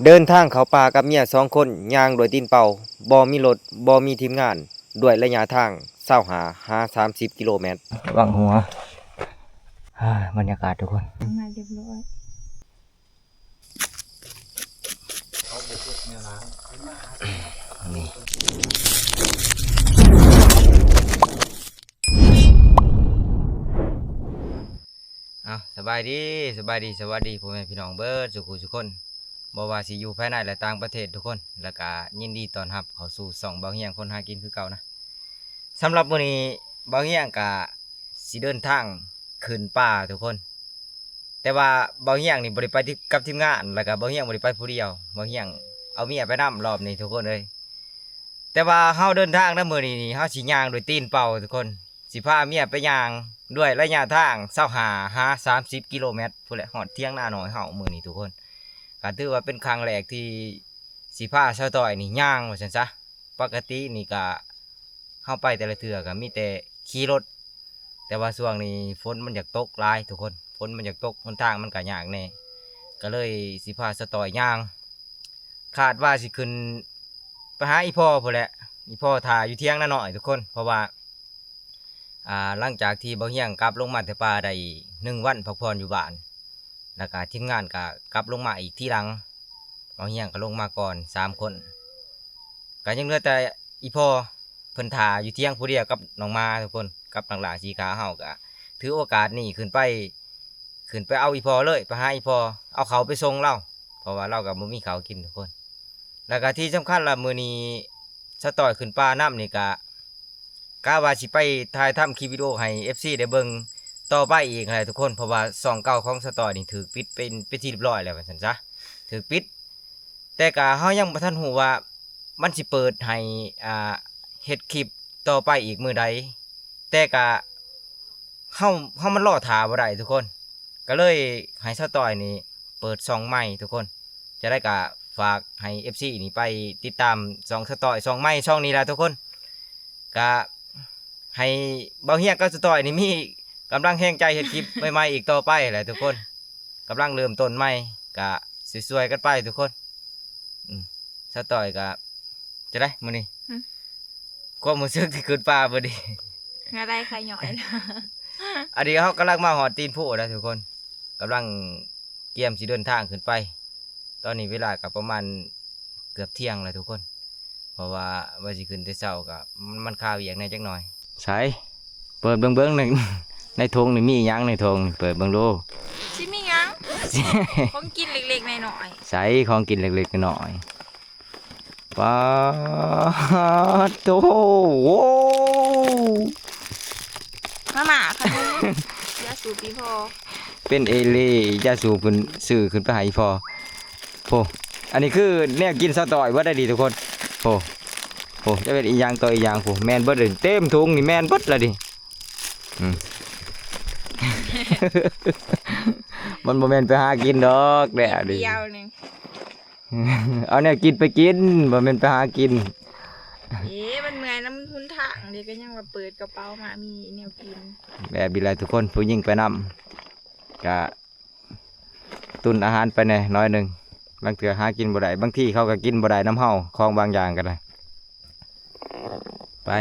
เดินทางเข้าป่ากับเมีย2 คนย่างโดยตีนเปล่าบ่มีรถบ่มีทีมงานด้วยระยะทาง25-30 กิโลเมตรระวังหัวบรรยากาศทุกคนมาเรียบร้อยนี่สบายดีสวัสดีพ่อแม่พี่น้องเบิดสุขุทุกคนบ่ว่าสิอยู่ภายในและต่างประเทศทุกคนแล้วก็ยินดีต้อนรับเข้าสู่ช่องเบาเฮียงคนหากินคือเก่านะสำหรับมื้อนี้เบาเฮียงก็สิเดินทางขึ้นป่าทุกคนแต่ว่าเบาเฮียงนี่บ่ได้ไปกับทีมงานแล้วก็เบาเฮียงบ่ได้ไปผู้เดียวเบาเฮียงเอาเมียไปนำรอบนี้ทุกคนเลยแต่ว่าเฮาเดินทางในมื้อนี้นี่เฮาสิย่างด้วยตีนเปล่าทุกคนสิพาเมียไปย่างด้วยระยะทาง25-30 กิโลเมตรพุ่นแหละฮอดเที่ยงนาน้อยเฮามื้อนี้ทุกคนก็ถือว่าเป็นครั้งแรกที่สิพาชาวต้อยนี่ย่างว่าซั่นซะปกตินี่ก็เฮาไปแต่ละเทื่อก็มีแต่ขี่รถแต่ว่าช่วงนี้ฝนมันอยากตกหลายทุกคนฝนมันอยากตกหนทางมันก็ยากแน่ก็เลยสิพาชาวต้อยย่างคาดว่าสิขึ้นไปหาอีพ่อพุ่นแหละอีพ่อท่าอยู่เที่ยงนาน้อยทุกคนเพราะว่าหลังจากที่เบาเฮียงกลับลงมาแต่ป่าได้1 วันพักผ่อนอยู่บ้านแล้วก็ทีมงานก็กลับลงมาอีกที่หลังเบาเฮียงก็ลงมาก่อน3 คนก็ยังเหลือแต่อีพ่อเพิ่นท่าอยู่เที่ยงผู้เดียวกับน้องมาทุกคนกับนางหลาสีขาเฮาก็ถือโอกาสนี้ขึ้นไปเอาอีพ่อเลยไปหาอีพ่อเอาเขาไปส่งเราเพราะว่าเราก็บ่มีข้าวกินทุกคนแล้วก็ที่สำคัญละมื้อนี้สตอยขึ้นป่าน้ำนี่ก็กะว่าสิไปถ่ายทำคลิปวิดีโอให้ FC ได้เบิ่งต่อไปอีกอะไรทุกคนเพราะว่าช่องเก่าของสตอยนี่ถูกปิดเป็นที่เรียบร้อยแล้วว่าซั่นซะถูกปิดแต่ก็เฮายังบ่ทันฮู้ว่ามันสิเปิดให้เฮ็ดคลิปต่อไปอีกมื้อใดแต่ก็เฮามันรอท่าบ่ได้ทุกคนก็เลยให้สตอยนี่เปิดช่องใหม่ทุกคนจะได้ก็ฝากให้ FC นี่ไปติดตามช่องสตอยช่องใหม่ช่องนี้ล่ะทุกคนก็ให้เบาเฮียงกับสตอยนี่มีกำลังแห้งใจเฮ็ดคลิปใหม่ๆอีกต่อไปแหละทุกคนกำลังเริ่มต้นใหม่ก็สวยๆกันไปทุกคนสตอยก็จะได้มื้อนี้ความรู้สึกที่ขึ้นป่าพอดีอะไรใครหน่อยนะอันนี้เขากำลังมาหอดตีนผู้แล้วทุกคนกำลังเตรียมสิเดินทางขึ้นไปตอนนี้เวลากับประมาณเกือบเที่ยงแล้วทุกคนเพราะว่าสิขึ้นแต่เช้าก็มันคาเวียกในจักหน่อยใช่เปิดเบิ้งหนึ่งในธงนี่มีหยังในธงเปิดเบิ้งดูชิมียังของกินเล็กๆหน่อยใช่ของกินเล็กๆหน่อยปาโตโว้มาหมาขนมยาสูบพี่พอเป็นเอเล่ยาสูบขึ้นสื่อขึ้นไปหาอีพอโอ้อันนี้คือแนวกินสตอยว่าได้ดีทุกคนโอ้จะเป็นอีหยังต่ออีหยังโอ้แมนเบิดเลยเต็มถุงนี่แมนเบิดเลยดิมันบ่แมนไปหากินดอกแดดดิเอาเนี่ยกินไปกินบ่แมนไปหากินมันเหมือนน้ำทุนถังเดี๋ยวก็ยังมาเปิดกระเป๋ามามีแนวกินแบบดีเลยทุกคนผู้หญิงไปนำกะตุนอาหารไปหน่อยหนึ่งบางเถื่อหากินบ่ได้บางที่เขาก็กินบ่ได้น้ำเห่าคลองบางอย่างกันเลยไป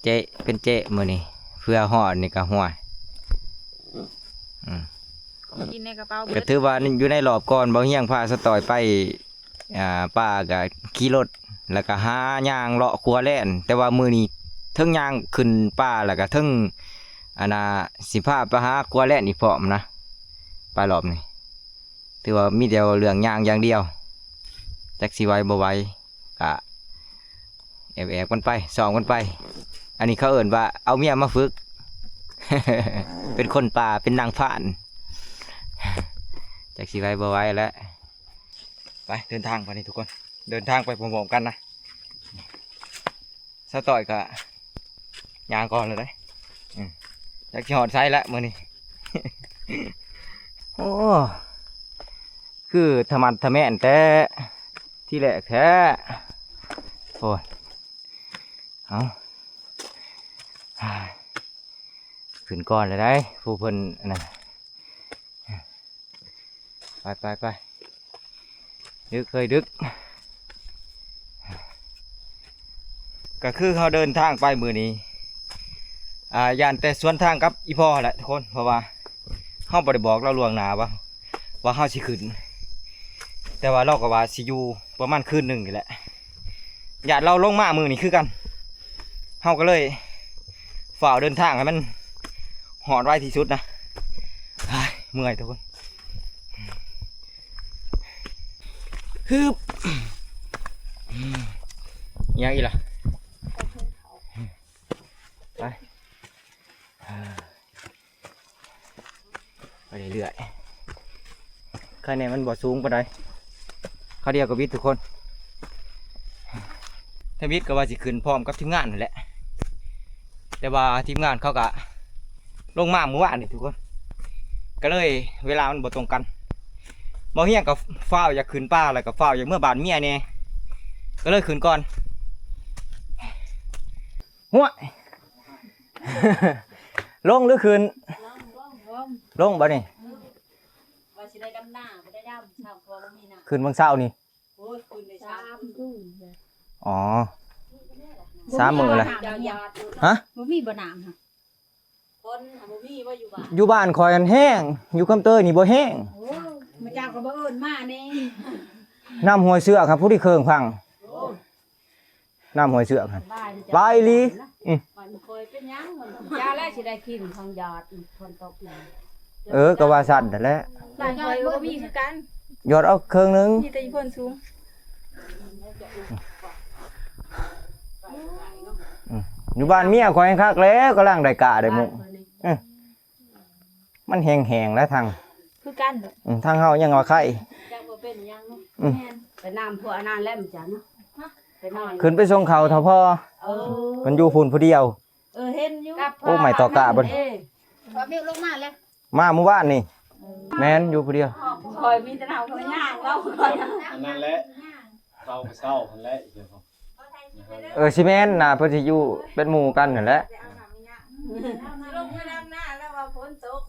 เจ๊เป็นเจ๊มือนี่เพื่อห่อนี่ก็ห่วยกินในกระเป๋าก็ถือว่าอยู่ในรอบก่อนเบาเฮียงพาสตอยไปป้าก็ขี่รถแล้วก็หาย่างเลาะครัวแล่นแต่ว่ามือนี้เทิงย่างขึ้นป้าแล้วก็เทิงสิพาไปหาครัวแล่นอีกพร้อมนะไปรอบนี้ถือว่ามีเดียวเรื่องย่างอย่างเดียวจักสิไว้บ่ไว้ก็แอบกันไปซ้อมกันไปอันนี้เขาเอิ่นว่าเอาเมียมาฝึก เป็นคนป่าเป็นนางผ่านจากสีไว้บ่ไว้แล้วไปเดินทางไปนี่ทุกคนเดินทางไปพร้อมๆกันนะสตอยก็ยางก่อนเลยได้จากที่หอดไซแล้วมือนี่ โอ้คือธรรมะธรรมแม่นแต่ที่แรกแท้โอ้เอาขึ้นก่อนเลยได้ผู้เพิ่นนั่นไป ดึกเคยดึกก็คือเขาเดินทางไปมือนี้ย่านแต่สวนทางกับอีพ่อแหละทุกคนเพราะว่าเขาบ่ได้บอกเราล่วงหน้าว่าเขาสิขึ้นแต่ว่าเราก็ว่าสิอยู่ประมาณคืนหนึ่งนี่แหละญาติเราลงมามือนี้คือกันเขาก็เลยฝ่าเดินทางให้มันหอดไว้ที่สุดนะเมื่อยทุกคนฮึบยังอีกล่ะไปเรื่อยๆคะแนนมันบ่สูงปานใดเขาเดียวกับวิทย์ทุกคนถ้าวิทย์ก็ว่าสิขึ้นพร้อมกับทีมงานนั่นแหละแต่ว่าทีมงานเขาก็ลงมาเมื่อวานนี่ทุกคนก็เลยเวลามันบ่ตรงกันบ่เฮียงกับฟ้าวอยากขึ้นป้าแล้วกับฟ้าวอยากเมื่อบานเมียเนี่ยก็เลยขึ้นก่อนหัว ลงหรือขึ้นลงบ่นี่ว่าสิได้ดำหน้าบ่ได้ดำชาวคอบ่มีน้ำ ขึ้นบางเช้านี่ โอ้ยคืนได้3คืน อ๋อ3 มื้อละฮะ บ่มีบ่น้ำค่ะคนบ่มีว่าอยู่บ้าน อยู่บ้านคอยกันแห้งอยู่คำเตยนี่บ่แห้ง โอ้มาเจ้าก็บ่เอิ้นมาแน่ น้ำห้วยเสือกครับผู้ที่เคืองพังน้ำห้วยเสือกครับลายลี มันคอยเป็นหยังมันจ้าแล้วสิได้กินของยอดคนตกนี่ ก็ว่าสั่นนั่นแหละ หลายคอยบ่มีคือกัน ยอดเอาเครื่องนึง มีแต่อีพ่นสูง อยู่บ้านเมียคอยคักแล้วกำลังได้กะได้มุมันแห้งๆแล้วทาง คือกันเด้อ ทางเฮายังว่าไข่ จ้าบ่เป็นหยังเนาะ แม่น ไปน้ำพวกอันนั้นแล้วมันจ้ะเนาะไปนอน ขึ้นไปส่งเขาเท่าพ่อ มันอยู่พุ่นผู้เดียว เห็นอยู่ โอ้ไม่ต่อกะเบิ่น พอมีลงมาแล้ว มาเมื่อวานนี่แม่นอยู่ผู้เดียว คอยมีแต่เฮาก็ย่างเราคอย อันนั้นแหละเราไปเศร้าอันแหละเดี๋ยวผม สิแม่นน่ะเพิ่นสิอยู่เป็นหมู่กันนั่นแหละ ลงไปดำหน้าแล้วว่าฝนตก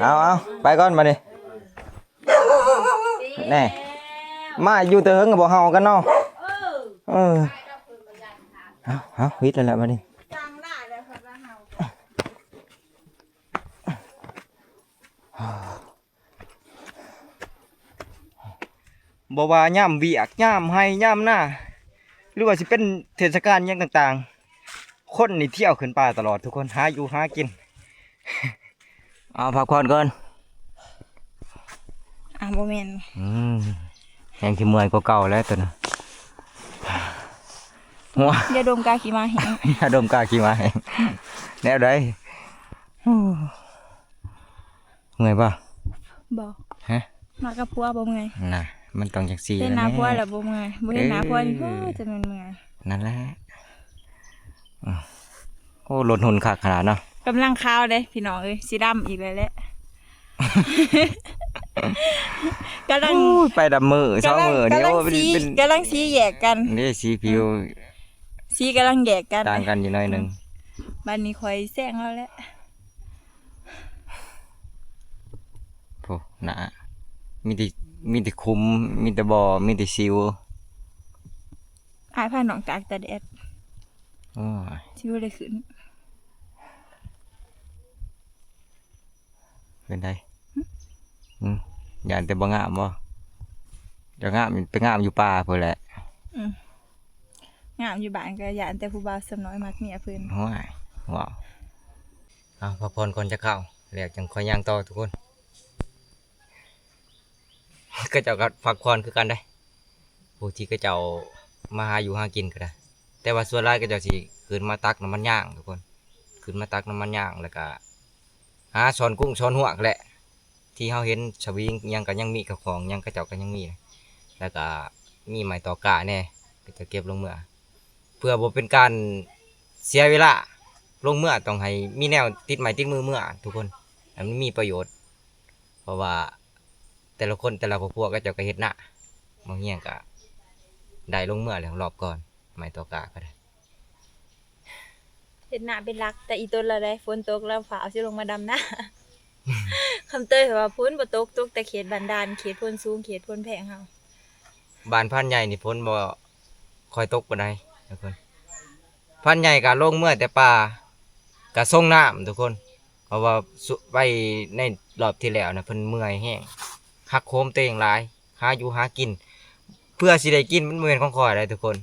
เอาไปก่อนบัดนี้แน่มาอยู่แต่เฮิงก็บ่เฮากันเนาะเอาวิทย์แล้วแหละบัดนี้ จังได้แล้วครับว่าเฮา บ่ว่าย่ำเวียกย่ำให้ย่ำหน้าหรือว่าสิเป็นเทศกาลหยังต่างๆคนนี่เที่ยวขึ้นป่าตลอดทุกคนหาอยู่หากิน เอาพักผ่อนก่อน บ่แม่น ยังสิเมื่อยกว่าเก่าแล้วตัวน่ะหัว อย่าดมกาขี้มาแหง อย่าดมกล้าขี้มาแห้งแนวใดเมื่อยป่ะ บ่ ฮะ มากับผัวบ่เมื่อย น่ะมันต้องจังซี่ เห็นหน้าผัวแล้วบ่เมื่อยบ่เห็นหน้าผัวนี่จะมันเมื่อย นั่นแหละโอ้ลดหุ่นคักขนาดเนาะ กำลังข้าวเด้พี่น้องเอ้ยสีดำอีกแล้วแหละ กำลัง ไปดับมือสองมือนี่โอ้เป็น กำลังสีแยกกัน นี่สีผิว สีกำลังแยกกัน ต่างกันอยู่หน่อยหนึง บัดนี้ข่อยแซงแล้วแหละ โอ้หนามีแต่คุ้มมีแต่บ่อมีแต่ซิว อายพาน้องตากตาแดด โอ้ย สิบ่ได้ขึ้น เป็นไดย่านแต่บ่งามบ่จะงามไปงามอยู่ป่าพุ่นแหละ งามอยู่บ้านก็ย่านแต่ผู้บ่าวสำน้อยมักเมียเพิ่น โอ้ยว้าวเอาพักผ่อนก่อนจะเข้าแล้วจังค่อยย่างต่อทุกคน ก็เจ้าก็พักผ่อนคือกันได้ผู้ที่ก็เจ้ามาหาอยู่หากินก็ได้แต่ว่าส่วนหลายก็เจ้าสิขึ้นมาตักน้ำมันย่างทุกคนขึ้นมาตักน้ำมันย่างแล้วก็หาช้อนกุ้งช้อนหัวแหละที่เฮาเห็นสวิงยังก็ยังมีกับของยังก็เจ้าก็ยังมีนะแล้วก็มีไม้ตอกกะแน่ก็จะเก็บลงเมื่อเพื่อบ่เป็นการเสียเวลาลงเมื่อต้องให้มีแนวติดไม้ติดมือเมื่อทุกคนอันมันมีประโยชน์เพราะว่าแต่ละคนแต่ละครอบครัวก็เจ้าก็เฮ็ดหน้าบางเฮียงก็ได้ลงเมื่อแล้วรอบก่อนไม้ตอกกะก็ได้ เฮ็ดหน้าเป็นรักแต่อีต้นละได้ฝนตกแล้วฟ้าสิลงมาดำหน้า คำเตยว่าพ้นบ่ตกแต่เขตบันดาลเขตพ้นสูงเขตพ้นแพงเฮา บ้านพันใหญ่นี่พ้นบ่คอยตกปานใดทุกคนพันใหญ่ก็ลงเมื่อแต่ป่าก็ส่งน้ำทุกคน เพราะว่าไปในรอบที่แล้วนะเพิ่นเมื่อยแห้งหักโคมเตงหลายหาอยู่หากิน เพื่อสิได้กินมันบ่แม่นของข้อยได้ทุกคน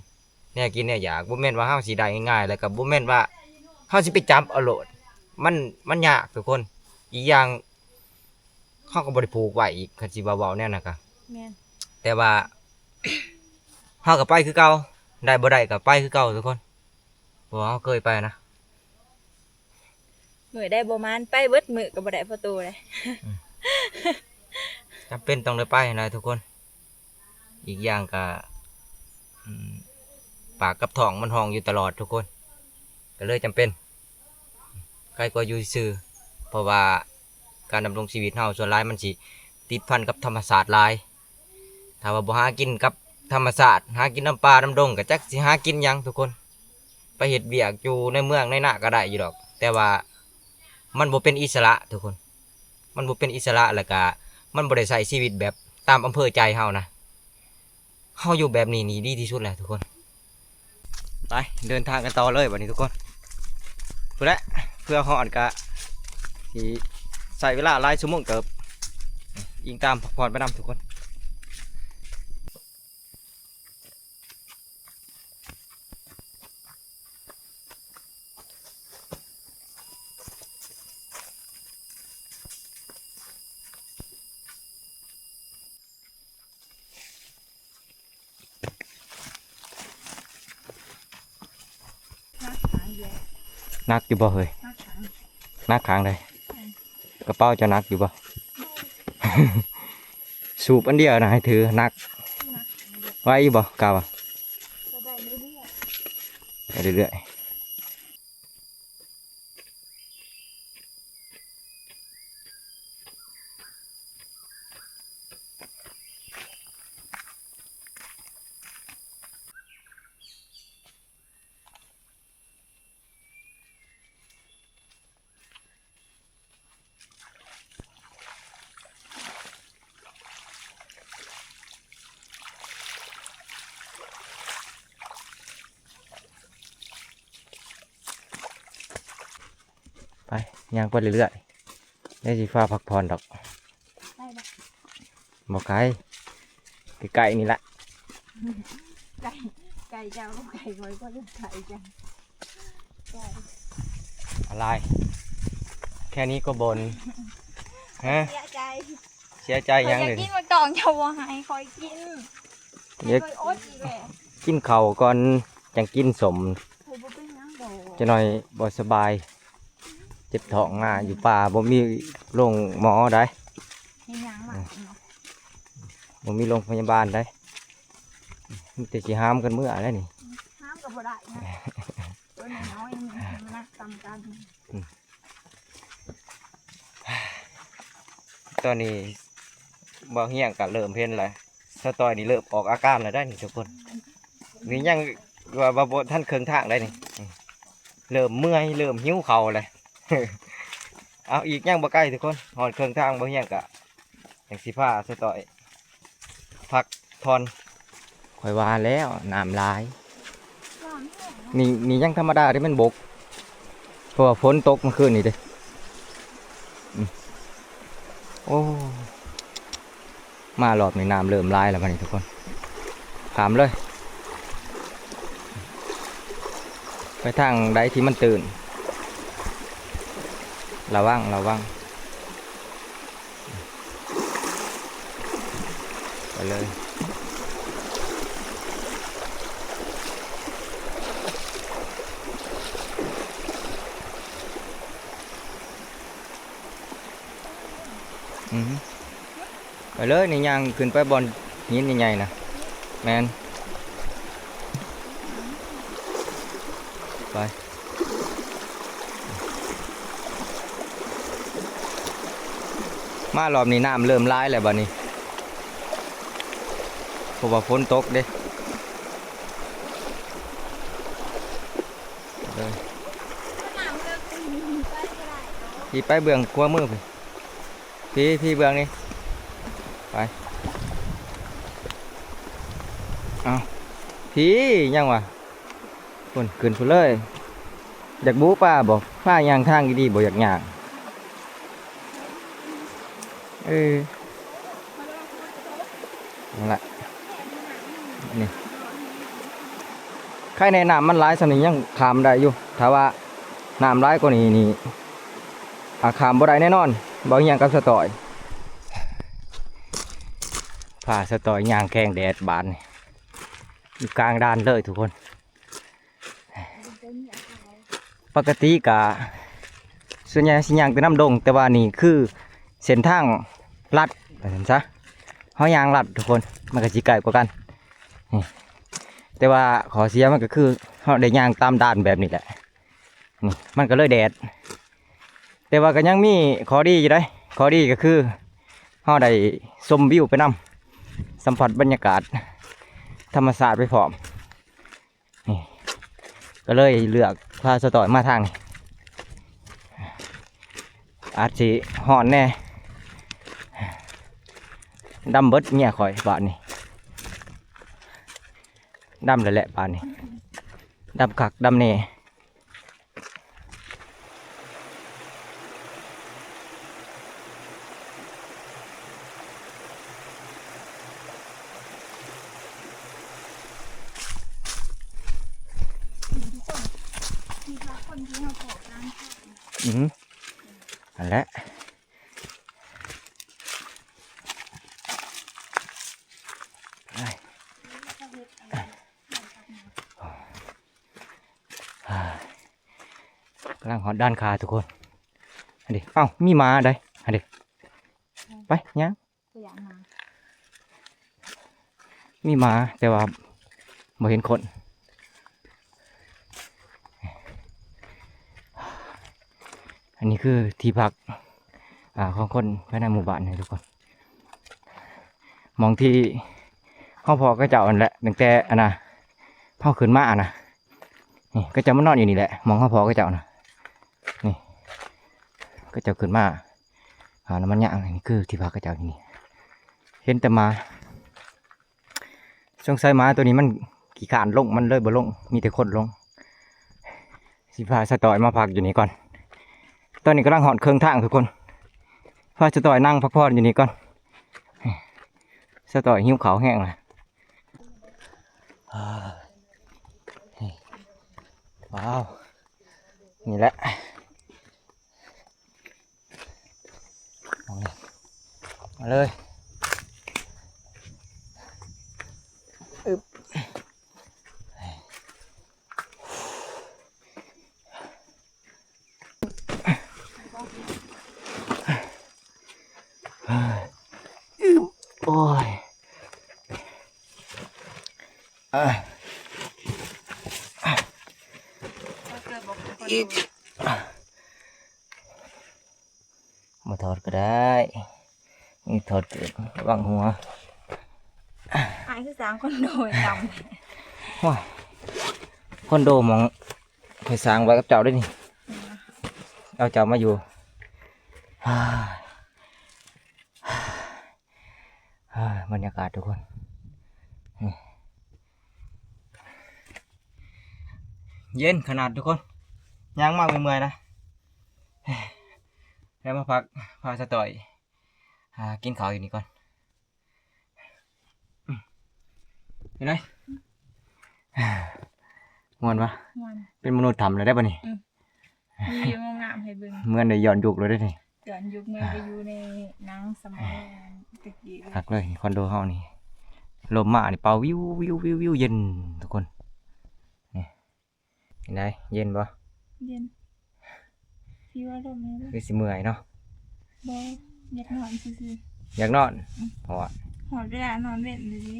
เนี่ยกินเนี่ยอยากบ่แม่นว่าเฮาสิได้ง่ายๆแล้วก็บ่แม่นว่าเฮาสิไปจับเอาโลดมันยากทุกคน อีกอย่างเฮาก็บ่ได้ผูกไว้อีกคันสิเว้าๆแน่น่ะก็ แม่น แต่ว่า เฮาก็ไปคือเก่าได้บ่ได้ก็ไปคือเก่าทุกคนเพราะว่าเฮาเคยไปนะ มื้อได้บ่มานไปเบิดมื้อก็บ่ได้พอโตเลย จำเป็นต้องได้ไปนะทุกคน อีกอย่างก็ปากกับท้องมันห้องอยู่ตลอดทุกคน ก็เลยจำเป็นใครก็อยู่ซื่อเพราะว่าการดำรงชีวิตเฮาส่วนหลายมันสิติดพันกับธรรมศาสตร์หลาย ถ้าว่าบ่หากินกับธรรมศาสตร์หากินน้ำปลาน้ำดงก็จักสิหากินหยังทุกคน ไปเฮ็ดเวียกอยู่ในเมืองในนาก็ได้อยู่ดอก แต่ว่ามันบ่เป็นอิสระทุกคน มันบ่เป็นอิสระแล้วก็มันบ่ได้ใช้ชีวิตแบบตามอำเภอใจเฮานะเฮาอยู่แบบนี้นี่ดีที่สุดแล้วทุกคน ไปเดินทางกันต่อเลยวันนี้ทุกคนเพื่อฮอดก็สิใช้เวลาหลายชั่วโมงเติบอิงตามพักผ่อนไปนำทุกคนนักอยู่บ่เฮ้ยนักขางใดกระเป๋าจะนักอยู่บ่ สูบอันเดียวนะให้ถือนักไว้อยู่บ่กาวอ่ะ ก็ได้เรื่อย ไปเรื่อยๆไปย่างไปเรื่อยๆได้สิฟ้าพักผ่อนดอก ๆได้บ่ บ่ไกลใกล้ๆนี่แหละ ไก่ไก่เจ้าก็ไก่คอยก็เลือกไก่จ้ะไก่ อะไรแค่นี้ก็บนฮะ เสียใจ เสียใจยัง อ เลย กินมากล่องเจ้าบ่ให้คอยกิน เดี๋ยว คอยอดอีกแหละ กินข้าวก่อนจังกินสม คอยบ่เป็นหยังดอก จะหน่อยบ่สบาย เจ็บท้องมาอยู่ป่าบ่มีโรงหมอได้ ให้หยังมาเนาะ บ่มีโรงพยาบาลได้มีแต่สิห้ามกันมื้ออะไรนี่ ห้ามก็บ่ได้นะตัวน้อยๆนี่มันนักตำกัน ตอนนี้บ่เฮียงก็เริ่มเห็นแล้วถ้าตอนนี้เริ่มออกอาการแล้วได้นี่ทุกคนนี่ยังว่าบ่ทันครึ่งทางได้นี่เริ่มเมื่อยเริ่มหิวเข่าวเลย เอาอีกยังบ่ใกล้ทุกคนหอดครึ่งทางบ่เฮียงก็จังสิพาสต่อยพักทอนข่อยว่าแล้วน้ำลาย นี่ยังธรรมดาที่มันบกเพราะว่าฝนตกเมื่อคืนนี่เด้โอ้มารอบในน้ำเริ่มลายแล้วมันนี่ทุกคนถามเลย ไปทางใดที่มันตื่นระวังไปเลยไปเลยนี่ยังขึ้นไปบนหินใหญ่ๆนะแมนไปมารอบนี้น้ำเริ่มร้ายแล้วบัดนี้เพราะว่าฝนตกเด้เลยพี่ไปเบื้องขวามือพี่เบื้องนี่ไป เอาพี่ยังวะคนขึ้นพุ่นเลยอยากบู๊ป้าบอกป้ายางทางดีๆบอกอยากย่างนั่นแหละนี่ใครในน้ำมันร้ายสนิยังขามได้อยู่ถ้าว่าน้ำร้ายกว่านี้นี่ขามบ่ได้แน่นอนบ่อย่างกับสตอยผ่าสตอยย่างแกงแดดบานนี่อยู่กลางด่านเลยทุกคนปกติกะส่วนใหญ่สิย่างแต่น้ำดงแต่ว่านี่คือเส้นทางลัดเห็นซะเขาย่างลัดทุกคนมันก็สิไกลกว่ากันนี่แต่ว่าขอเสียมันก็คือเขาได้ย่างตามด่านแบบนี้แหละนี่มันก็เลยแดดแต่ว่าก็ยังมีข้อดีอยู่ได้ข้อดีก็คือเขาได้ชมวิวไปนำสัมผัสบรรยากาศธรรมศาสตร์ไปพร้อมนี่ก็เลยเลือกพาสตอยมาทางนี้อาจสิห่อนแน่ดำเบิดเนี่ยข่อยบาทนี่ดำเลยแหละบาทนี่ดำคักดำเน่อันแหละกำลังหอดด้านคาทุกคนอันนี้เอ้ามีหมาได้อันนี้ไปยังมีหมาแต่ว่าไม่เห็นคนอันนี้คือที่พักของคนภายในหมู่บ้านนะทุกคนมองที่ห้องพอก็เจ้าอันแหละตั้งแต่อันน่ะห้องขึ้นมาอันน่ะนี่ก็จะมานอนอยู่นี่แหละมองห้องพอก็เจ้านะนี่ก็เจ้าขึ้นมาน้ำมันย่างนี่คือที่พักก็เจ้าที่นี่เห็นแต่มาสงสัยมาตัวนี้มันขี้ขานลงมันเลยบ่ลงมีแต่คนลงสิพาสตอยมาพักอยู่นี่ก่อนตอนนี้กำลังหอดเครื่องทางทุกคนพาสตอยนั่งพักผ่อนอยู่นี่ก่อนสตอยหิ้วขาวแห้งเลยว้าวนี่แหละมาเลยอึบโอ้ยมาถอดก็ได้นี่ถอดวางหัวอายคือสามคนโดยดำ ว้าคอนโดมองเคยสร้างไว้กับเจ้าด้วยนี่เอาเจ้ามาอยู่บรรยากาศทุกคนเย็นขนาดทุกคนย่างมากเมื่อยๆนะแล้วมาพักพาสตอยกินข้าวอยู่นี่ก่อนเห็นไหมม่วนปะเป็นมนุษย์ทำเลยได้ปะนี่มีงามให้เบิ่ง เมื่อในย้อนยุคเลยได้นี่ ย้อนยุคเมื่อไปอยู่ในหนังสมัยตะกี้เลย หักเลยคอนโดเฮานี่ลมมานี่เป่าวิววิววิววิวเย็นทุกคนนี่เห็นไหมเย็นปะ เย็นพี่ว่าลมนี้ คือสิเมื่อยเนาะ บ่อยากนอนซื่อ อยากนอนเพราะว่า ๆหอดเวลานอนเว้นเลยดิ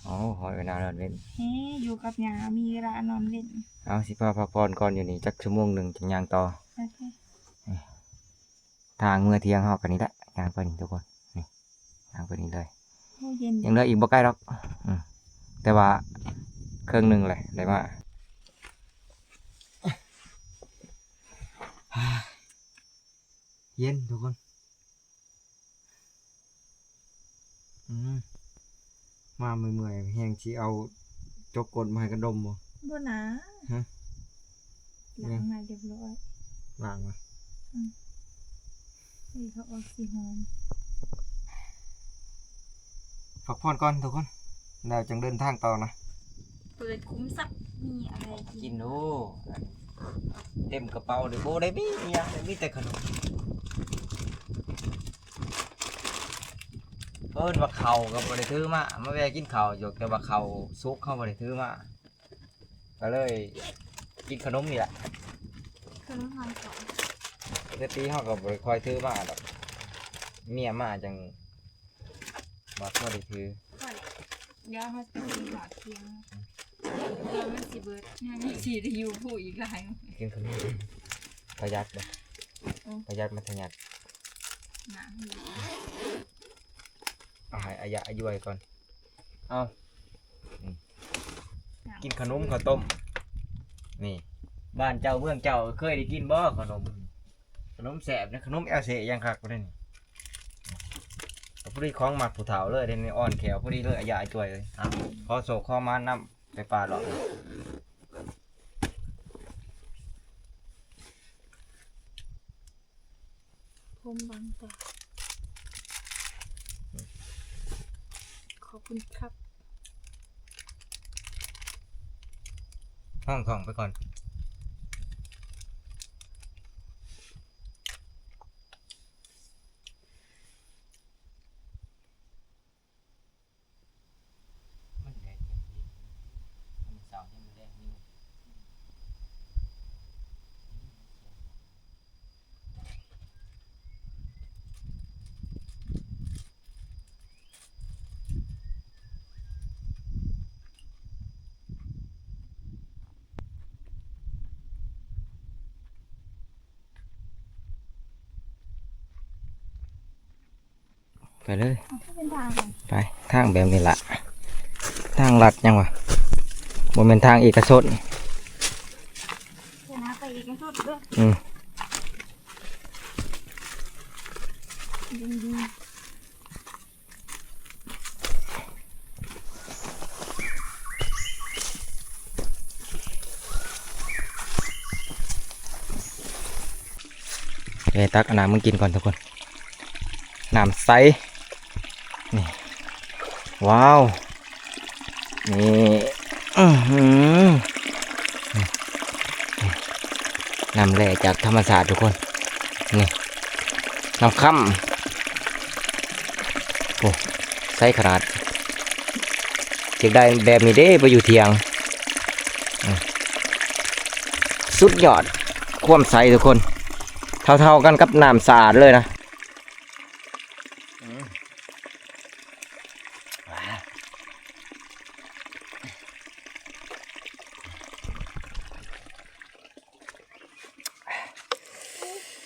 อ๋อหอยเวลานอนเว้น เฮ้อยู่กับยามีเวลานอนเว้น เอาสิพาพักผ่อนก่อนอยู่นี่จักชั่วโมงหนึ่งจังยางต่อ โอเค ทางเมื่อเที่ยงเฮากันนี้แหละยางไปนี่ทุกคนนี่ยางไปนี่เลย โอ้เย็น ยังเหลืออีกบ่ใกล้หรอกแต่ว่าเครื่องหนึ่งเลยได้มาเย็นทุกคนมาเมื่อยๆแห้งที่เอา จกกดมาให้กันดมบ่ บ่หนา ฮะ ล้างมาเรียบร้อย ล้างมา นี่เขาออกสีหอม พักผ่อนก่อนทุกคนแล้วจังเดินทางต่อนะ เปิดคุ้มซับมีอะไร กินดูเต็มกระเป๋าเดี๋ยวโบได้มีอย่างมีแต่ขนมเอิ้นว่าเขาก็บ่ได้ถือมาแวะกินข้าวอยู่แต่ว่าเขาซุกเขาบ่ได้ถือมาก็เลยกินขนมนี่แหละ ขนมทานสอง แต่ตีเขาก็บ่ได้ค่อยถือมาดอกเมียมาจังบ่ค่อยได้ถือ เดี๋ยวเขาจะกินหลอดเทียงเดี๋ยวมันสิเบิดงานสิได้อยู่ผู้อีกหลาย กินขนมประหยัดเลยประหยัดมัธยัด หนาอยู่ เอาให้อายะอายุไว้ก่อนเอานี่กินขนมข้าวต้มนี่บ้านเจ้าเมืองเจ้าเคยได้กินบ่ขนมแสบนะขนมแอลเซยังคักบ่ได้นี่พอดีของหมักผู้เฒ่าเลยเด้นี่อ่อนแขวพอดีเลยอายะอาจ่วยเลยอ่ะขอโศกข้อมานำไปปลาหรอก ผมบางตาขอบคุณครับ ห้องของไปก่อนมันแดดจังซี่มันเสาร์นี่มันแดดนี่ ไปเลย เป็นทางของ ไปทางแบบนี้ละทางลัดยังวะบ่เป็นทางเอกชน ชนะไปอีกกันสุดด้วย อืม ดี เดี๋ยวตักเอาน้ำมึงกินก่อนทุกคนน้ำใสนี่ว้าวนี่อื้อหือน้ำแร่จากธรรมศาสตร์ทุกคนนี่น้ำค่ำโอ้ใสขนาดเก็บได้แบบนี้เด้ไปอยู่เทียงสุดยอดความใสทุกคนเท่าๆกันกับน้ำสะอาดเลยนะ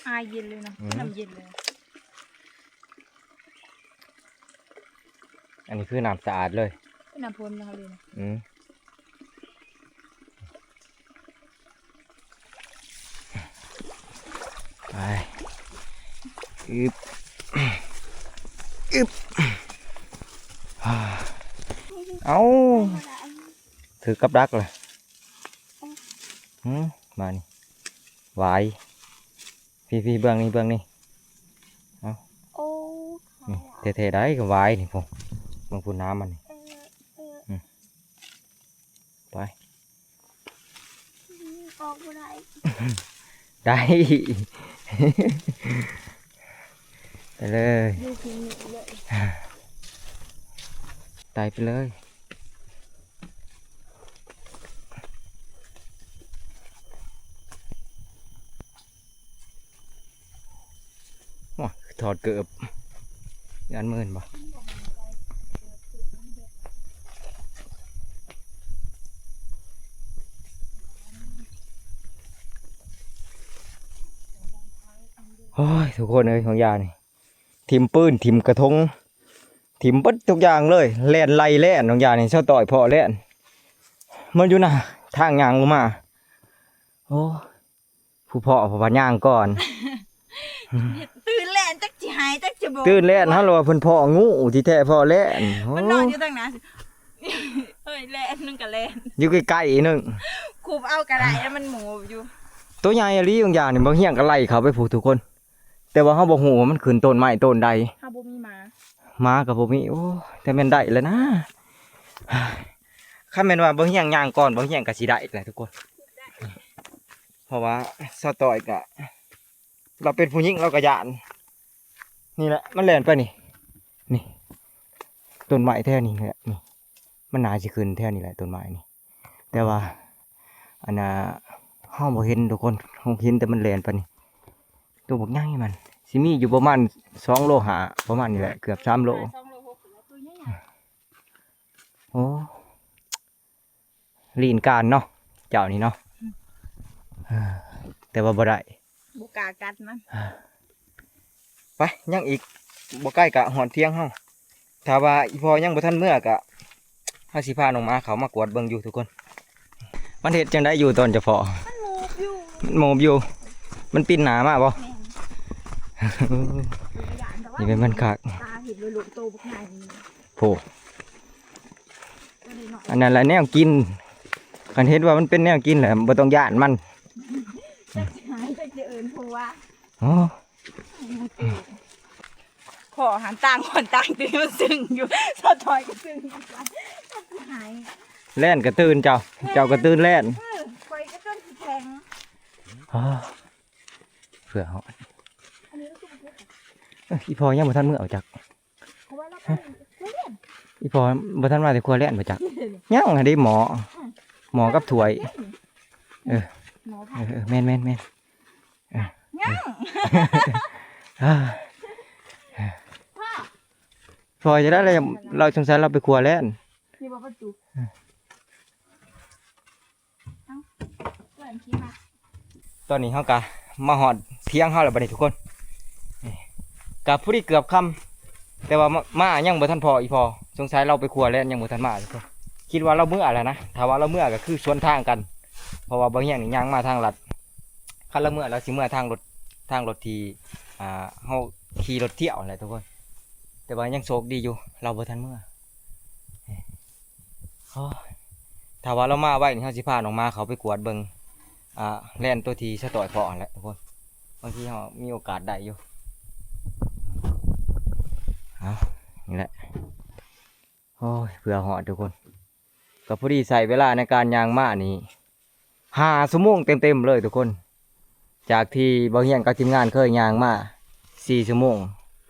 อายเย็นเลยเนาะน้ำเย็นเลย อันนี้คือน้ำสะอาดเลย เป็นน้ำพ่นนะคะเลยนะ อืมไปอึบอึบเอาถือกับดักเลยมานี่ไหวพี่เบื้องนี่เอา โอ้ นี่เท่ๆได้ก็ไหวนี่พงเบื้องพูนน้ำมันนี่ไป ออกบ่ได้ ได้ ไปเลย ดูพิงเลย ตายไปเลยว้าถอดเกือบงานหมื่นบ่โอ้ยทุกคนเอ้ยของยานี่ทิมปืนทิมกระทงทิมเบัดทุกอย่างเลยแล่นไล่แล่นของยานี่เช่าต่อยพอแล่นมันอยู่นะทางยางลงมาโอ้ผู้พ่อพอย่างก่อน ตื่นแล่นจักจิหายจักจะบอก ตื่นแล่นฮะเราเพิ่นพ่องูที่แท้พ่อแล่นโอ้ มันนอนอยู่ตั้งนาน เอ้ยแลนนึงกับแลน อยู่ใกล้ๆอีกนึง คูบเอากระไรแล้วมันหมูอยู่ ตัวใหญ่อะลีบางอย่างนี่บางเฮียงก็ไล่เขาไปผูกทุกคน แต่ว่าเขาบอกหูว่ามันขึ้นต้นไม้ต้นใด ฮาบ่มีหมา มากับผมนี่โอ้แต่แม่นได้แล้วนะข้าแม่นว่าบางเฮียงย่างก่อนบางเฮียงก็สิได้แหละทุกคน เพราะว่าสตอยกะเราเป็นผู้หญิงเราก็ยานนี่แหละมันแล่นไปนี่ต้นไม้แท่นี้แหละนี่มันน่าสิขึ้นแท่นี้แหละต้นไม้นี่แต่ว่าอันน่ะเฮาบ่เห็นทุกคนเฮาเห็นแต่มันแล่นไปนี่ตัวบักใหญ่มันสิมีอยู่ประมาณ2 โลหะประมาณนี้แหละเกือบ3 โล 2 โล 6แล้วตัวใหญ่ โอ้ลีนการเนาะเจ้านี่เนาะแต่ว่าบ่ได้ ๆบ่กล้ากัดมัน ไปยังอีกบ่ใกล้กะหอนเที่ยงเฮาถ้าว่าอีพอยังบ่ทันเมื่อกะเฮาสิพาน้องหมาเขามากวดเบิ่งอยู่ทุกคน มันเฮ็ดจังได๋อยู่ตอนจะพอ มันหมูอยู่ มันโมบอยู่ มันปีนหนามาบ่ แม่นตัวใหญ่แต่ว่า นี่เป็นมันคัก ตาเห็นเลยลูกโตบักใหญ่นี่ โผ ตัวน้อย อันนั้นแหละแนวกินคันเฮ็ดว่ามันเป็นแนวกินแหละบ่ต้องย่านมัน ๆจะหายจะเอิ้นเพราะว่า อ๋อ ขอหันต่างคนต่างตื่นมันซึ้งอยู่สะทอยก็ซึ้งอยู่กันหาย แล่นกระตื่นเจ้าก็ตื่นแล่น คอยก็ต้นสิแทง อ๋อเผื่อเฮา อันนี้ก็คือมัน อีพอยังบ่ทันเมื่อเอาจัก เพราะว่าเราเป็นเล่น อีพอบ่ทันมาแต่ครัวแล่นบ่จักยังให้ได้หมอกับถ้วย หมอ แม่น ยัง พอจะได้เลยเราสงสัยเราไปครัวแล้ว นี่บอกประตูเอ้าเปิดขี้มา ตอนนี้เฮากะมาหอดเที่ยงเฮาแล้วบัดนี้ทุกคนนี่กะผู้ที่เกือบค่ำแต่ว่ามายังบ่ทันพออีพอสงสัยเราไปครัวแล้วยังบ่ทันมาทุกคนคิดว่าเราเมื่อแล้วนะถ้าว่าเราเมื่อก็คือสวนทางกัน เพราะว่าบางอย่างนี่ย่างมาทางลัดคันเราเมื่อเราสิเมื่อทางรถที่เฮาขี่รถเที่ยวนั่นแหละทุกคน แต่ว่ายังโชคดีอยู่เราบ่ทันเมื่อโอ้ยถ้าว่าเรามาไว้นี่เฮาสิพาน้องมาเขาไปกวดเบิ่งแล่นตัวทีสะต่อยพอนั่นแหละทุกคนบางทีเฮามีโอกาสได้อยู่เอานี่แหละโอ้ยเผื่อหอดทุกคนก็พอดีใส่เวลาในการย่างมานี่5 ชั่วโมงเต็มๆเลยทุกคน จากที่บ่เฮียนกับทีมงานเคยย่างมา4 ชั่วโมง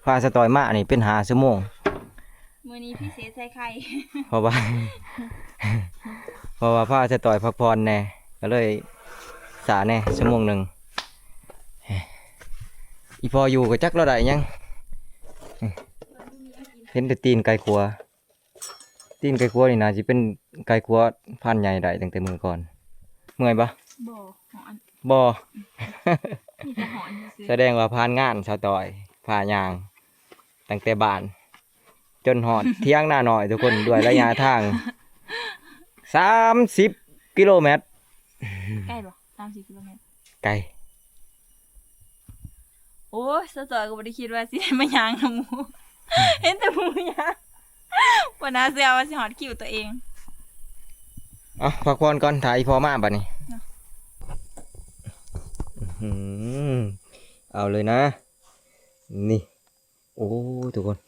พาสะต่อยมานี่เป็น5 ชั่วโมง มื้อนี้พี่เศษใส่ไข่ เพราะว่า พาสะต่อยพักผ่อนแน่ก็เลยสาแน่ชั่วโมงหนึ่งอีพออยู่ก็จักเราได้ยังเห็นแต่ตีนไก่ขัวนี่น่าจะเป็นไก่ขัวพันธุ์ใหญ่ได้ตั้งแต่มือก่อนเมื่อยปะ บ่หอน บ่ มีแต่หอนซื่อ แสดงว่าผ่านงานสะต่อยผ่ายางตั้งแต่บ้าน จนหอด เที่ยงหน้าหน่อยทุกคนด้วยระยะทาง30 กิโลเมตร ใกล้บ่30 กิโลเมตร ไกล โอ้ยสะจอยก็บ่ได้คิดว่าสิได้มาย่างนำหมูเห็นแต่หมูย่างบ่น่าเชื่อว่าสิฮอดคิวตัวเอง เอาพักผ่อนก่อนถ่ายพอมาบัดนี้เอาเลยนะ นี่ โอ้ทุกคน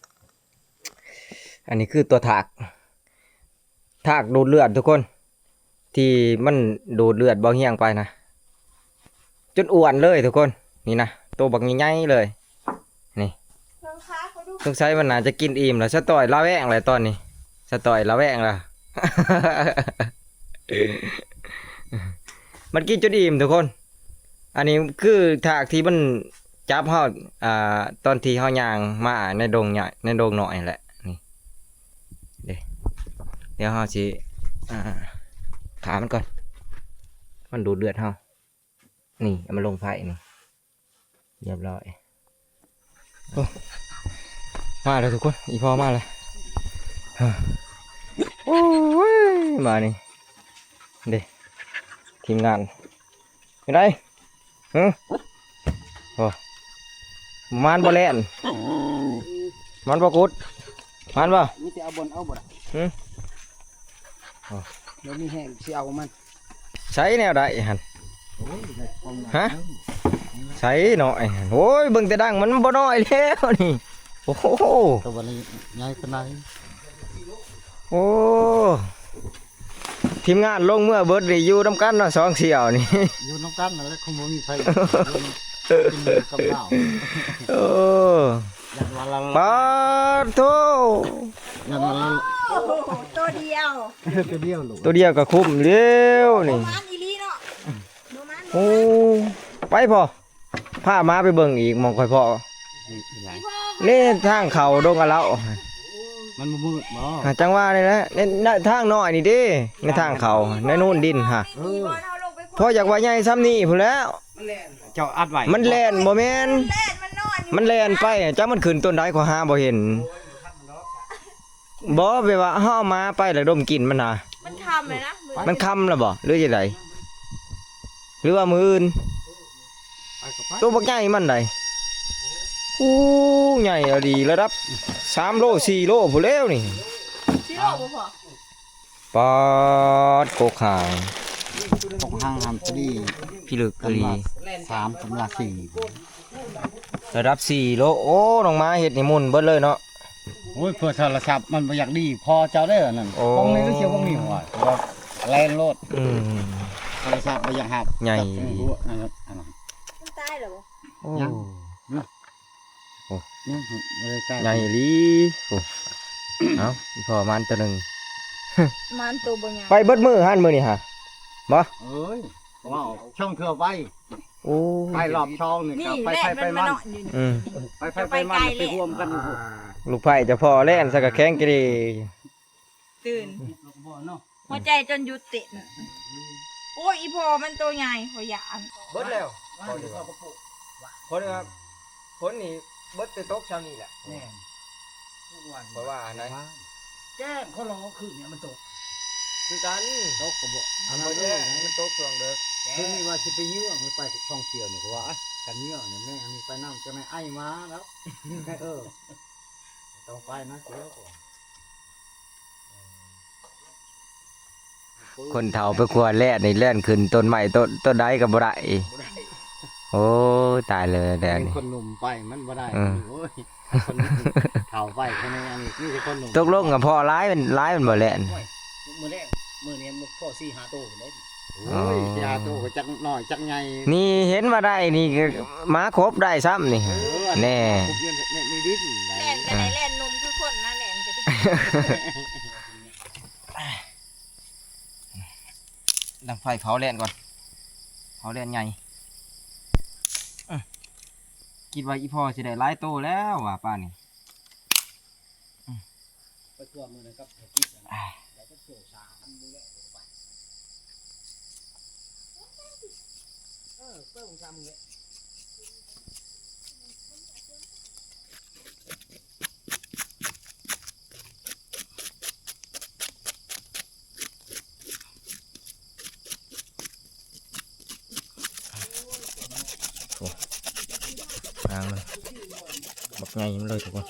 อันนี้คือตัวถากดูดเลือดทุกคน ที่มันดูดเลือดเบาเฮียงไปนะ จนอ้วนเลยทุกคน นี่นะตัวบักใหญ่ๆเลย นี่สงสัยมันน่าจะกินอิ่มแล้วสะต่อยละแวงเลยตอนนี้สะต่อยละแวงแล้ว มันกินจนอิ่มทุกคน อันนี้คือถากที่มันจับเฮาตอนที่เฮาย่างมาในดงใหญ่ในดงหน่อยแหละนี่เดี๋ยวเฮาสิขามันก่อนมันดูดเลือดเฮานี่เอามาลงไฟนี่เรียบร้อยโอ้มาแล้วทุกคนอีพอมาแล้วโอ้ยมานี่เด้ทีมงานไปไหนโอ้มันบ่แล่นมันบ่กุดมันบ่ มีแต่เอาบนเอาบ่ เดี๋ยวมีแห้งสิเอามัน ใช้แนวใดหั่น โอ้ยได้ความ ฮะ ใช้หน่อยโอ้ยเบิ่งแต่ดังมันบ่น้อยแล้วนี่โอ้โห ตัววันนี้ใหญ่ปานใด โอ้ทีมงานลงเมื่อเบิดได้อยู่นำกันเนาะสองเสี่ยวนี่ อยู่น้ำกันนั่นแหละคงบ่มีไผกินหมูกับเหล้า โอ้ อย่างวันละ ปาโต อย่างวันละ โอ้โหตัวเดียว ตัวเดียวลูก ตัวเดียวก็คุ้มเร็วนี่ มันอีลีเนาะดูมัน โอ้ไปพอพามาไปเบิ่งอีกมองค่อยพอ นี่ใหญ่ นี่ทางเขาดงกะเลา มันบ่มืดบ่ หาจังว่านี่แหละในทางน้อยนี่เด้ในทางเขาในนู่นดินฮะ เออ พออยากว่าใหญ่ซ้ำนี่พุ่นแล้ว เจ้าอัดไว้ มันแล่นบ่แม่น แล่นมันนอนอยู่ มันแล่นไปจักมันขึ้นต้นใดขอหาบ่เห็นบ่ไปว่าเฮาเอามาไปแล้วดมกลิ่นมันน่ะ มันทำเลยนะมือ มันคำแล้วบ่หรือจังไดหรือว่ามืออื่น ไปกับไป ตัวบักใหญ่มันใดอู้ใหญ่อะดีระดับ3โล4โลพุ่นแล้วนี่ ชิโร่บ่พอ ปอดโกขาง ตกห้างหันพอดี พี่ลึกกะลี 3กำลัง4 ระดับ4โลโอ้น้องมาเฮ็ดนี่มุนเบิดเลยเนาะ โอ้ยเพื่อโทรศัพท์มันบ่อยากดีพอเจ้าได้อนั่น โอ้ วงนี้ก็เชียววงนี้หัวว่าแลนโลด อืม โทรศัพท์บ่อยากหับ ใหญ่ จับหัวอันนั้น มันตายเหรอบ่ โอ้ ยัง นี่บ่ได้ใกล้ ใหญ่อีหลีโอ้เอ้าพอมันตัวหนึง มันตัวบ่ใหญ่ ไปเบิดมือหั่นมื้อนี่ฮะบ่ เอ้ยว้าวช่องเถื่อไป โอ้ ไปรอบช่องนี่ นี่ ก็ไป แล่ ไป น ไป มัน มัน นอนอยู่นี่ อืม ไปมันไปรวมกัน ลูกไผ่เจะพอแล่นซะก็แข็งกะดี ตื่นหัวใจจนหยุดเต้นโอ้ยอีพอมันตัวใหญ่ขอยาน เบิดแล้วพอดีครับผลนี่เบิดแต่ตกเช้านี้แหละ แน่ เพราะว่าอันนั้น แจ้งเขาร้องคืนเนี่ยมันตก คือกัน ตกกระบอกอัน บ่ นั้น แย่ เลย มันตกช่วงเด้อ คือนี่ว่าสิไปเยื่อมันไปท่องเที่ยวเนี่ยเพราะว่ากันเยื่อเนี่ยแม่อันนี้ไปน้ำจะไม่ไอ้มาแล้วต้องไปนะเจ้า คนเฒ่าไปครัวแล่นนี่แล่นขึ้นต้นไม้ต้นใดก็บ่ได้โอ้ตายเลยแดน เป็น นี่ คนหนุ่มไปมันบ่ได้ เออ โอ้ยคนเฒ่าไปคนนี้อันนี้นี่คือคนหนุ่ม ตกลงกับพ่อร้ายมันบ่แล่น มือแรกมือนี้มือพ่อ4-5โตเลยโอ้ยยาโตก็จักน้อยจักใหญ่ นี่เห็นว่าได้นี่ก็หมาครบได้ซ้ำนี่ แน่ นี่ดิ้น แล่นกันไหนแล่นนมคือคนนะแล่นกันดิ ดังไฟเผาแล่นก่อนเผาแล่นใหญ่คิดว่าอีพ่อสิได้หลายโตแล้วว่ะป้านี่ ไปตัวมือนะครับกิ๊กแล้วก็โซ่สามันมือแรกไปเปิ้ลสามมือ ทางเลยบักใหญ่มันเลยทุกคน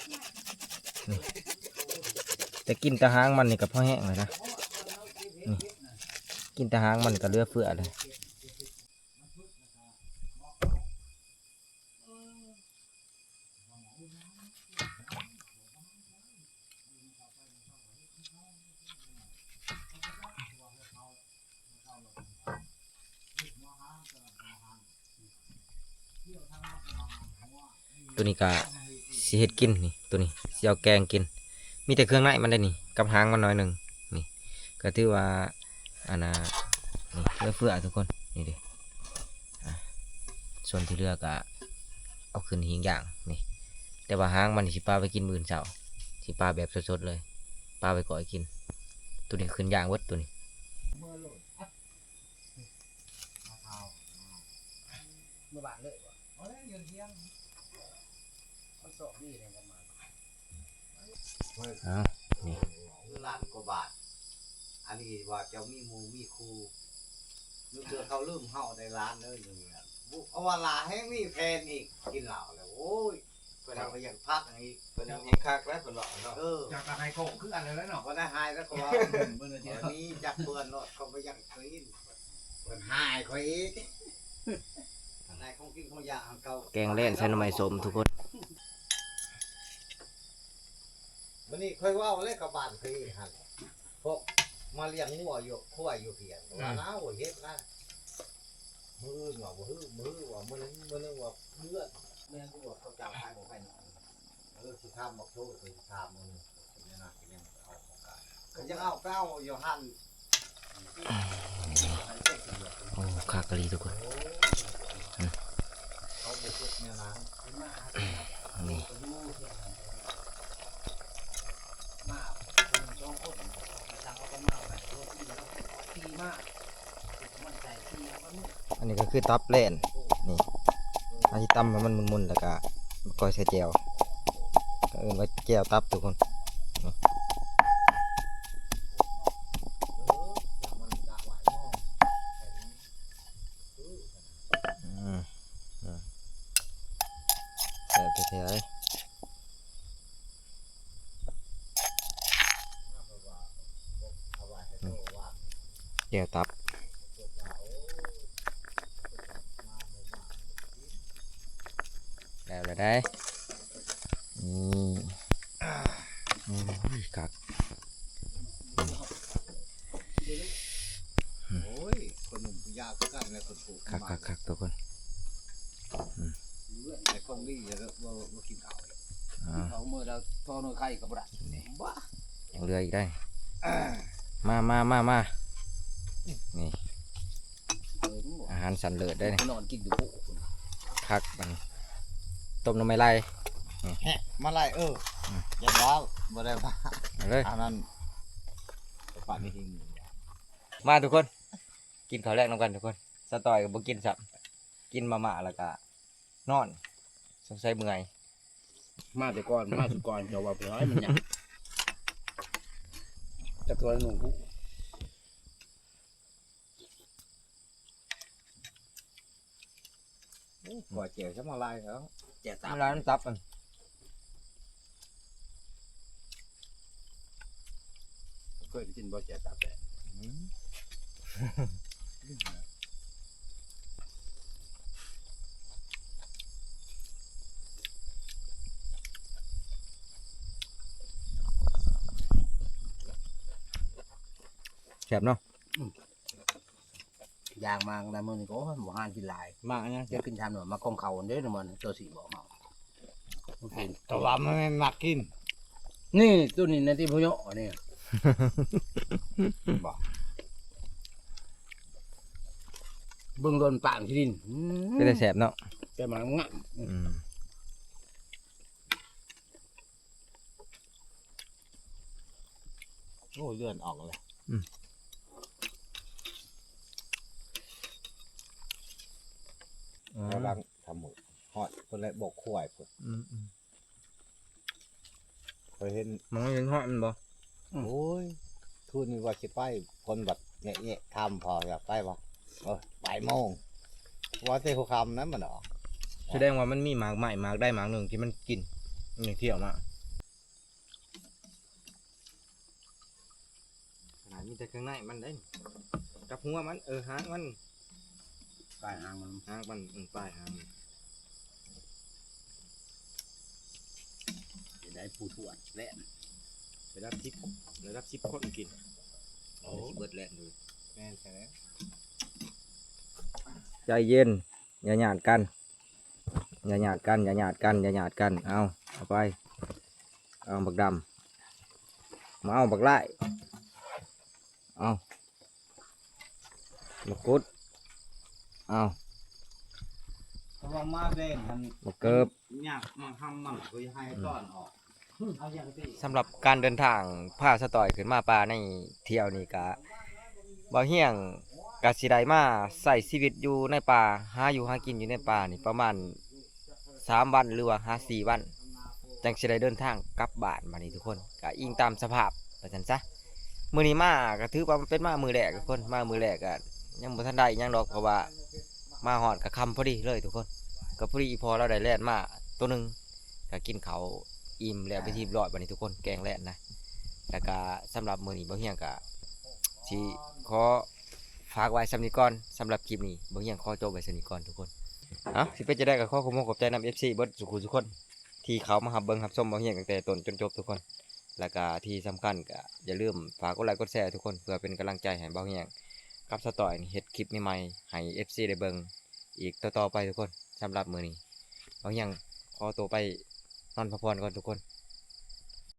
นี่แต่กินแตะหางมันนี่กับพ่อแห้งเลยนะนี่กินแตะหางมันกับเลือเฟือเลยตัวนี้ก็สิเฮ็ดกินนี่ตัวนี้สิเอาแกงกิน มีแต่เครื่องในมันได้นี่กับหางมันน้อยหนึ่งนี่ก็ถือว่าอันน่ะนี่เลือเฟือทุกคนนี่ดิอ่ะส่วนที่เหลือก็เอาขึ้นหิงอย่างนี่แต่ว่าหางมันสิปลาไปกินมื้อเช้าสิปลาแบบสดๆเลยปลาไปก่อยกิน ตัวนี้ขึ้นอย่างเวัดตัวนี้เอานี่ ล้านกว่าบาท อันนี้ว่าเจ้ามีหมูมีครูนึกเจอเขาลืมเฮาในร้านเลยอย่างเงี้ยเอาว่าลาแห้งมีแฟนอีกกินเหล้าแล้วโอ้ย เวลาไปอย่างพักอย่างนี้ เพิ่นเฮ็ดคักแล้วเพิ่นว่าเนาะ จากกระไฮโคกคืออะไรแล้วเนาะพอได้หายแล้วก็ว่าวันนี้จากเพื่อนเนาะเขาไปยังคลีนเพื่อนหายเขาอีกนายคงกินคงอยากเก่า แกงเล่นใส่หน่อไม้ส้มทุกคน วันนี้เคยว่าเล่นกับบ้านเคยหันพวกมาเลี้ยงงัวอยู่ขั้วอยู่เพียงว่าน้าหัวเฮ็ดนะมือหัวมือว่ามือนึงว่าเลือดแม่กูว่าเขาจับให้บ่ไปหนอนสิทำบอกโทษสิทำมึงเนี่ยนะยังเอาของกายก็ยังเอาเป้าอยู่หัน โอ้คักกะลีทุกคน เขาบุกเนี่ยนะ นี่ มาสองคนทางเขาก็มาแบบตีมากมันใจตีมัน อันนี้ก็คือตับเล่นนี่อันที่ตำให้มันมุนๆแล้วก็ก้อยใส่แจ่วก็เอิ้นว่าแจ่วตับทุกคนใส่ไปเท่าไรแจ่วตับแล้วได้นี่คัก โอ้ยคนหนุ่มยาวก็กันเลยคนผูก คักทุกคน ไอ้ของนี่จะว่ากินข้าว เขามือเราทอหน่อยไข่กับบ่ได้ นี่ บ้า ยังเหลืออีกได้ มานี่อาหารสันเลิศได้นี่ นอนกินอยู่ปุ๊ คักมันต้มน้ำไม่ไล่ มาไล่อย่าว้าวบ่ได้ว่า เอาเลย อันนั้นปะนี่ทิ้ง มาทุกคน กินข้าวแรกน้ำกันทุกคนสตอยกับบ่กินสับกินมาม่าแล้วก็นอนสงสัยเมื่อย มาแต่ก่อนมาสุดก่อนจะว่าไปให้มันยังจะตัวหนุ่มปุ๊ ก่อเจียวจะมาไล่เขา แจ่ตา ร้านตับมัน เคยกินบ่แจ่ตาแต่ แซ่บเนาะ ยางมาในมือนี่ก็บ่หานกินหลาย มากนะ จะกินทำหน่อยมาคงเขาเด้อมันตัวสีบอกเฮา แต่ว่ามันไม่มักกิน นี่ตัวนี้นะที่พ่อโยนี่บอกเบิ่งโดนปางที่ดิน ก็ได้แซ่บเนาะ แต่มันงะ โอ้เลื่อนออกเลยกำลังทำหมูหอดคนละบอกขวายคนเคยเห็น มันไม่เห็นหอดมันบ่ โอ้ยคืนนี้ว่าสิไปคนแบบเงี้ยทำพออยากไปบ่บ่ายโมงว่าเตะหัวคำนั้นมันเหรอ แสดงว่ามันมีหมากใหม่หมากได้หมากหนึ่งที่มันกินอย่างเที่ยวมาขนาดมีแต่ข้างในมันได้กับหัวมันหางมัน ปลายหางมัน หางมันปลายหางมัน ได้ผู้ทวดและ ระดับ10คนกินโอ้เบิดแหละดู แม่นใช่ไหม ใจเย็นอย่าหยาดกันอย่าหยาดกันอย่าหยาดกันอย่าหยาดกันเอาไปเอาบักดำมาเอาบักไล่เอาบักกุดเอา เพราะว่ามาแดงมัน บักเกิบ ยากมาทำมันก็ให้ต้อนออกเอาอย่างที่ สำหรับการเดินทางพาสตอยขึ้นมาป่าในเที่ยวนี้กะบ่เฮียงกะสิได้มาใส่ชีวิตอยู่ในป่าหาอยู่หากินอยู่ในป่านี่ประมาณ3 วันหรือว่า4 วันจังสิได้เดินทางกลับบ้านมานี่ทุกคนก็อิงตามสภาพว่าซั่นซะมื้อนี้มาก็ถือว่ามันเป็นมามื้อแรกทุกคนมามื้อแรกก็ยังบ่ทันได้หยังดอกเพราะว่ามาฮอดก็ค่ำพอดีเลยทุกคนก็พอดีพอเราได้แล่นมาตัวหนึงก็ ก็กินข้าวอิ่มแล้วไปที่รอดบัดนี้ทุกคนแกงแล่นนะแล้วก็สำหรับมื้อนี้บ่เฮียงก็สิขอฝากไว้สำนี้ก่อนสำหรับคลิปนี้บ่เฮียงขอจบไว้สำนี้ก่อนทุกคนสิเป็นจะได้ก็ขอขอบคุณขอบใจนำ FC เบิดสุขุทุกคนที่เขามารับเบิ่งรับชมบ่เฮียงตั้งแต่ต้นจนจบทุกคนแล้วก็ที่สำคัญก็อย่าลืมฝากกดไลค์กดแชร์ทุกคนเพื่อเป็นกำลังใจให้บ่เฮียงกับสตอยนี่เฮ็ดคลิปใหม่ๆให้ FC ได้เบิ่งอีกต่อๆไปทุกคนสำหรับมื้อนี้บ่เฮียงขอตัวไปนอนพักผ่อนก่อนทุกคน